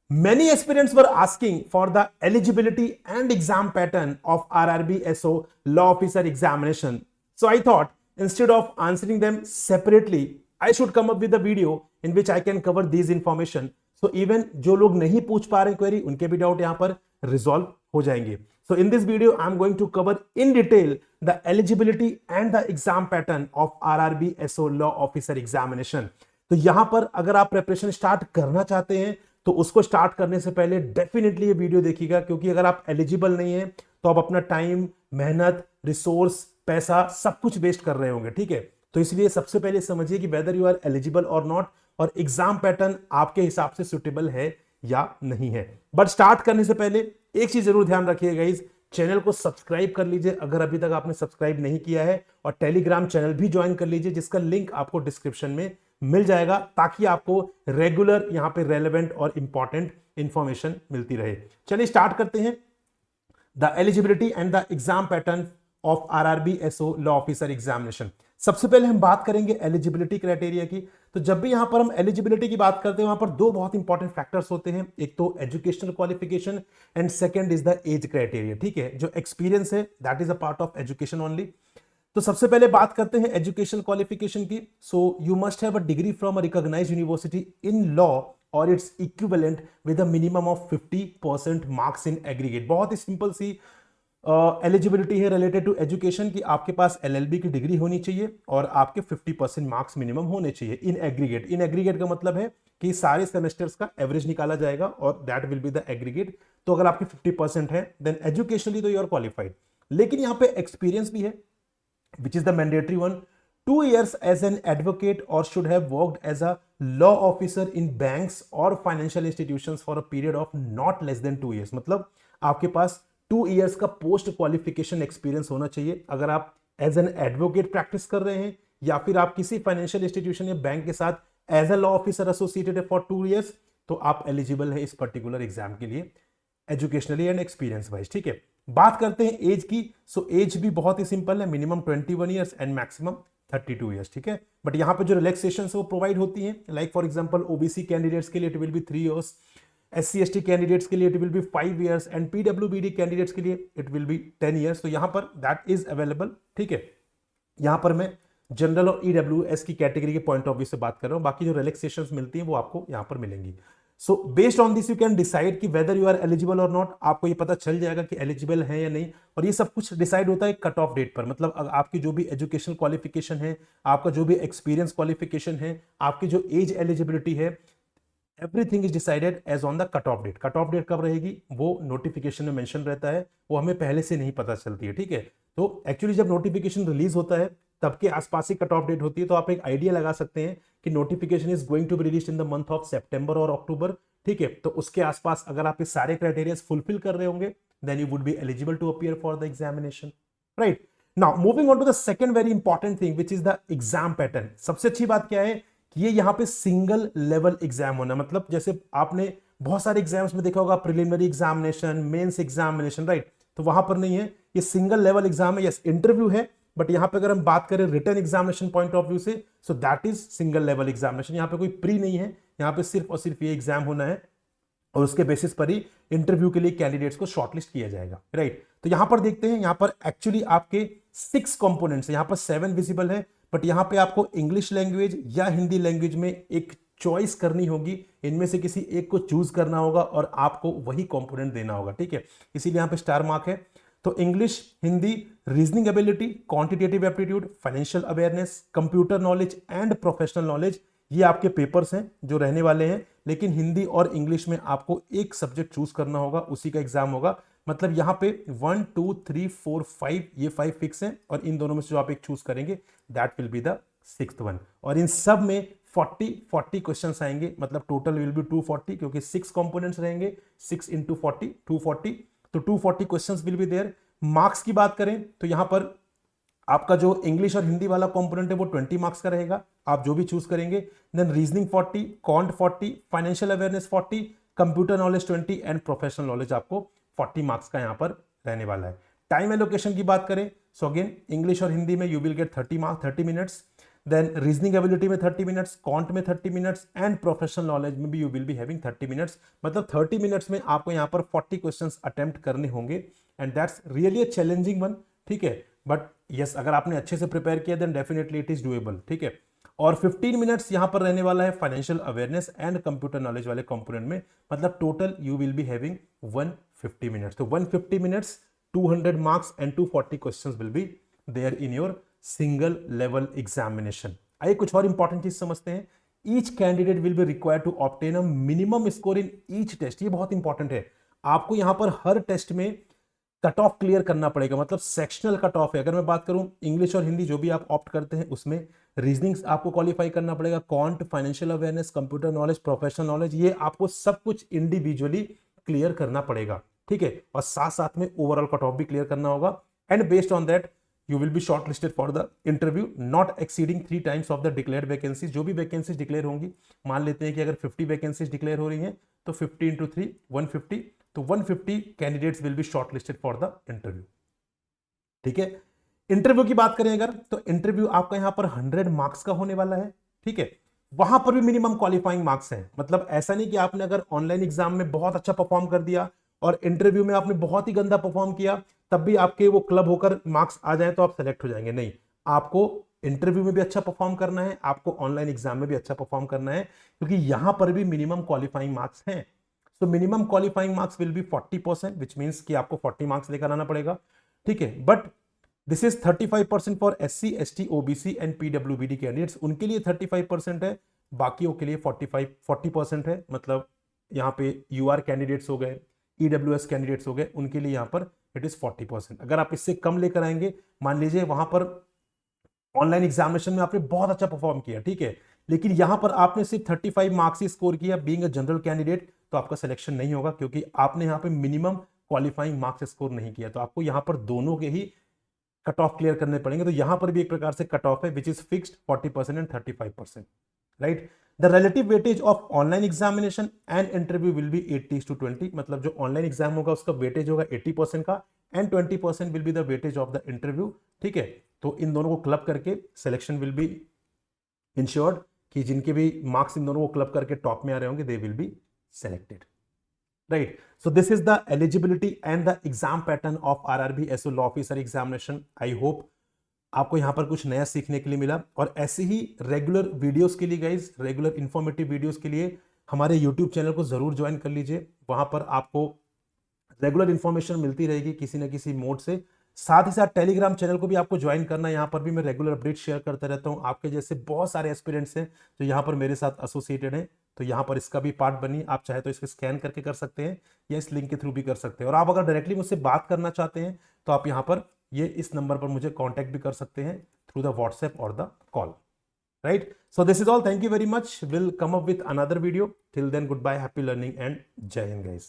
Many aspirants were asking for the eligibility and exam pattern of RRB SO law officer examination. So I thought instead of answering them separately, I should come up with a video in which I can cover these information. So even जो लोग नहीं पूछ पा रहे query उनके भी doubt यहाँ पर resolve हो जाएंगे. So in this video, I'm going to cover in detail the eligibility and the exam pattern of RRB SO law officer examination. तो यहां पर अगर आप प्रिपरेशन स्टार्ट करना चाहते हैं तो उसको स्टार्ट करने से पहले डेफिनेटली ये वीडियो देखिएगा, क्योंकि अगर आप एलिजिबल नहीं है तो आप अपना टाइम, मेहनत, रिसोर्स, पैसा सब कुछ वेस्ट कर रहे होंगे. ठीक है, तो इसलिए सबसे पहले समझिए कि वेदर यू आर एलिजिबल और नॉट, और एग्जाम पैटर्न आपके हिसाब से सुटेबल है या नहीं है. बट स्टार्ट करने से पहले एक चीज जरूर ध्यान रखिएगा, इस चैनल को सब्सक्राइब कर लीजिए अगर अभी तक आपने सब्सक्राइब नहीं किया है, और टेलीग्राम चैनल भी ज्वाइन कर लीजिए जिसका लिंक आपको डिस्क्रिप्शन में मिल जाएगा, ताकि आपको रेगुलर यहां पे रेलेवेंट और इंपॉर्टेंट इंफॉर्मेशन मिलती रहे. चलिए स्टार्ट करते हैं. The eligibility and the exam pattern of RRB SO law officer examination. सबसे पहले हम बात करेंगे एलिजिबिलिटी क्राइटेरिया की. तो जब भी यहां पर हम एलिजिबिलिटी की बात करते हैं वहां पर दो बहुत इंपॉर्टेंट फैक्टर्स होते हैं, एक तो educational qualification and second is the age criteria. ठीक है, जो एक्सपीरियंस है that is a part of education only. तो सबसे पहले बात करते हैं एजुकेशन क्वालिफिकेशन की. So you must have a degree from a recognised university in law और it's equivalent with a minimum of 50% marks in aggregate. बहुत ही सिंपल सी एलिजिबिलिटी है रिलेटेड टू एजुकेशन की. आपके पास एलएलबी की डिग्री होनी चाहिए और आपके 50% मार्क्स मिनिमम होने चाहिए इन एग्रीगेट. इन एग्रीगेट का मतलब है कि सारे सेमेस्टर्स का एवरेज निकाला जाएगा और that will be the aggregate. तो अगर आपके 50% है देन एजुकेशनली तो यू आर क्वालिफाइड. लेकिन यहां पे एक्सपीरियंस भी है which is the mandatory one. 2 years as an advocate or should have worked as a law officer in banks or financial institutions for a period of not less than 2 years. मतलब आपके पास 2 years का post qualification experience होना चाहिए अगर आप as an advocate practice कर रहे हैं, या फिर आप किसी फाइनेंशियल इंस्टीट्यूशन या बैंक के साथ as a law officer associated for 2 years, तो आप एलिजिबल है इस पर्टिकुलर एग्जाम के लिए एजुकेशनली एंड एक्सपीरियंस वाइज. ठीक है, बात करते हैं एज की. सो एज भी बहुत ही सिंपल है, minimum 21 years and maximum 32 years. ठीक है, बट यहां पे जो रिलैक्सेशन वो प्रोवाइड होती हैं, like for example OBC candidates के लिए it will be 3 years, SC ST candidates के लिए it will be 5 years and PWBD candidates के लिए इट विल बी 10 इयर्स. तो यहां पर दैट इज अवेलेबल. ठीक है, यहां पर मैं जनरल और ईडब्ल्यूएस की कैटेगरी के पॉइंट ऑफ व्यू से बात कर रहा हूं, बाकी जो रिलैक्सेशंस मिलती हैं वो आपको यहां पर मिलेंगी. So based on this you can decide कि वेदर यू आर एलिजिबल और नॉट. आपको ये पता चल जाएगा कि एलिजिबल है या नहीं, और ये सब कुछ डिसाइड होता है कट ऑफ डेट पर. मतलब आपकी जो भी एजुकेशनल क्वालिफिकेशन है, आपका जो भी एक्सपीरियंस क्वालिफिकेशन है, आपकी जो एज एलिजिबिलिटी है, everything is decided as on the cut off date. Cut off date कब रहेगी वो नोटिफिकेशन में मेंशन रहता है, वो हमें पहले से नहीं पता चलती है. ठीक है, तो एक्चुअली जब नोटिफिकेशन रिलीज होता है तब के आसपास ही कट ऑफ डेट होती है. तो आप एक आइडिया लगा सकते हैं कि notification is going to be release in the month of September और अक्टूबर. ठीक है, तो उसके आसपास अगर आप ये सारे क्राइटेरिया फुलफिल कर रहे होंगे then you would be eligible to appear for the examination. Right, now moving on to the second very important thing which is the exam pattern. सबसे अच्छी बात क्या है कि ये यहाँ पे सिंगल लेवल एग्जाम होना. मतलब जैसे आपने बहुत सारे एग्जाम्स में देखा होगा, preliminary examination, mains examination, right, तो वहां पर नहीं है, ये सिंगल लेवल एग्जाम है. यस, इंटरव्यू है, बट यहां पे अगर हम बात करें written examination point of view से, so that is single level examination. यहां पे कोई प्री नहीं है, यहां पे सिर्फ और सिर्फ ये एग्जाम होना है और उसके बेसिस पर ही इंटरव्यू के लिए कैंडिडेट्स को शॉर्टलिस्ट किया जाएगा. राइट, तो यहां पर देखते हैं, यहां पर एक्चुअली आपके 6 कंपोनेंट्स, यहां पर 7 विजिबल है, बट यहां पे आपको इंग्लिश लैंग्वेज या हिंदी लैंग्वेज में एक चॉइस करनी होगी. इनमें से किसी एक को चूज करना होगा और आपको वही कंपोनेंट देना होगा. ठीक है, इसीलिए यहां पे स्टार मार्क है. तो English, Hindi, reasoning ability, quantitative aptitude, financial awareness, computer knowledge and professional knowledge, ये आपके पेपर्स हैं जो रहने वाले हैं. लेकिन हिंदी और इंग्लिश में आपको एक सब्जेक्ट चूज करना होगा, उसी का एग्जाम होगा. मतलब यहां पे 1 2 3 4 5 ये 5 फिक्स हैं, और इन दोनों में से जो आप एक चूज करेंगे that will be the 6th one. और इन सब में 40 क्वेश्चंस आएंगे. मतलब टोटल विल बी 240, क्योंकि 6 कंपोनेंट्स रहेंगे, 6 इंटू 40 240. तो 240 questions will be there. Marks की बात करें तो यहां पर आपका जो इंग्लिश और हिंदी वाला कंपोनेंट है वो 20 मार्क्स का रहेगा, आप जो भी चूज करेंगे. Then reasoning 40, quant 40, financial awareness 40, computer knowledge 20 and professional knowledge आपको 40 मार्क्स का यहां पर रहने वाला है. टाइम एलोकेशन की बात करें, सो अगेन इंग्लिश और हिंदी में you will get 30 minutes. Then reasoning ability में 30 मिनट्स, कॉन्ट में 30 मिनट्स एंड प्रोफेशनल नॉलेज में भी you will be having 30 minutes. मतलब 30 मिनट्स में आपको यहाँ पर 40 क्वेश्चंस अटेम्प्ट करने होंगे and that's really a challenging one, ठीक है। बट यस, अगर आपने अच्छे से प्रिपेयर किया then definitely it is doable, ठीक है। और 15 मिनट्स यहां पर रहने वाला है financial awareness and computer knowledge वाले कंपोनेंट में, मतलब total you will be having 150 minutes. तो 150 minutes, 200 marks and 240 questions will be there in your single level examination. आइए कुछ और इंपॉर्टेंट चीज समझते हैं। Each candidate will be required to obtain a minimum score in each test. ये बहुत important है, आपको यहां पर हर टेस्ट में कट ऑफ क्लियर करना पड़ेगा, मतलब सेक्शनल कट ऑफ है। अगर मैं बात करूं इंग्लिश और हिंदी जो भी आप ऑप्ट करते हैं उसमें रीजनिंग आपको क्वालिफाई करना पड़ेगा, can't, financial awareness, computer knowledge, professional knowledge, ये आपको सब कुछ इंडिविजुअली क्लियर करना पड़ेगा, ठीक है। और साथ साथ में ओवरऑल कट ऑफ भी क्लियर करना होगा and based on that you will B short listed for the interview, not exceeding 3 times of the declared vacancies. जो भी वैकेंसीज डिक्लेयर होंगी, मान लेते हैं कि अगर 50 वैकेंसीज डिक्लेयर हो रही हैं तो 50 इंटू 3 150, तो 150 candidates will be shortlisted for the interview, ठीक है। इंटरव्यू की बात करें अगर, तो इंटरव्यू आपका यहां पर 100 मार्क्स का होने वाला है, ठीक है। वहां पर भी मिनिमम क्वालिफाइंग मार्क्स हैं, मतलब ऐसा नहीं कि आपने अगर ऑनलाइन एग्जाम में बहुत अच्छा परफॉर्म कर दिया और इंटरव्यू में आपने बहुत ही गंदा परफॉर्म किया तब भी आपके वो क्लब होकर मार्क्स आ जाए तो आप सेलेक्ट हो जाएंगे। नहीं, आपको इंटरव्यू में भी अच्छा परफॉर्म करना है, आपको ऑनलाइन एग्जाम में भी अच्छा परफॉर्म करना है, क्योंकि यहां पर भी मिनिमम क्वालिफाइंग मार्क्स हैं। So minimum qualifying marks will be 40%, which means कि आपको 40 मार्क्स लेकर आना पड़ेगा, ठीक है। But this is 35% for SC, ST, OBC and PWBD candidates, उनके लिए 35% है, बाकियों के लिए 40% है। मतलब यहाँ पे UR कैंडिडेट्स हो गए, EWS कैंडिडेट्स हो गए, उनके लिए यहाँ पर इट इज 40%। अगर आप इससे कम लेकर आएंगे, मान लीजिए वहां पर ऑनलाइन एग्जामिनेशन में आपने बहुत अच्छा परफॉर्म किया, ठीक है, लेकिन यहां पर आपने सिर्फ 35 मार्क्स ही स्कोर किया बीइंग अ जनरल कैंडिडेट, तो आपका सिलेक्शन नहीं होगा, क्योंकि आपने यहां पे मिनिमम क्वालिफाइंग मार्क्स स्कोर नहीं किया। तो आपको यहां पर दोनों के ही कट ऑफ क्लियर करने पड़ेंगे। तो यहां पर भी एक प्रकार से कट ऑफ है which is fixed 40% and 35%, right. The relative weightage of online examination and interview will be 80:20, मतलब जो ऑनलाइन एग्जाम होगा उसका वेटेज होगा 80% का and 20% will be the weightage of the interview, ठीक है। तो इन दोनों को क्लब करके सिलेक्शन विल बी इंश्योर्ड कि जिनके भी मार्क्स इन दोनों को क्लब करके टॉप में आ रहे होंगे they will be selected, right. So this is the eligibility and the exam pattern of RRB SO law officer examination. I hope आपको यहां पर कुछ नया सीखने के लिए मिला, और ऐसे ही रेगुलर वीडियोस के लिए गाइज, रेगुलर इंफॉर्मेटिव वीडियोस के लिए हमारे यूट्यूब चैनल को जरूर ज्वाइन कर लीजिए। वहां पर आपको रेगुलर इंफॉर्मेशन मिलती रहेगी किसी ना किसी मोड से। साथ ही साथ टेलीग्राम चैनल को भी आपको ज्वाइन करना है, यहाँ पर भी मैं रेगुलर अपडेट शेयर करता रहता हूँ। आपके जैसे बहुत सारे एस्पिरेंट्स हैं जो यहाँ पर मेरे साथ एसोसिएटेड हैं, तो यहाँ पर इसका भी पार्ट बनिए। आप चाहे तो इसको स्कैन करके कर सकते हैं या इस लिंक के थ्रू भी कर सकते हैं। और आप अगर डायरेक्टली मुझसे बात करना चाहते हैं तो आप यहाँ पर ये इस नंबर पर मुझे कॉन्टैक्ट भी कर सकते हैं थ्रू द व्हाट्सएप और the call, right? So this is all. Thank you very much. We'll come up with another video. Till then, goodbye, happy learning, and Jai Hind, guys.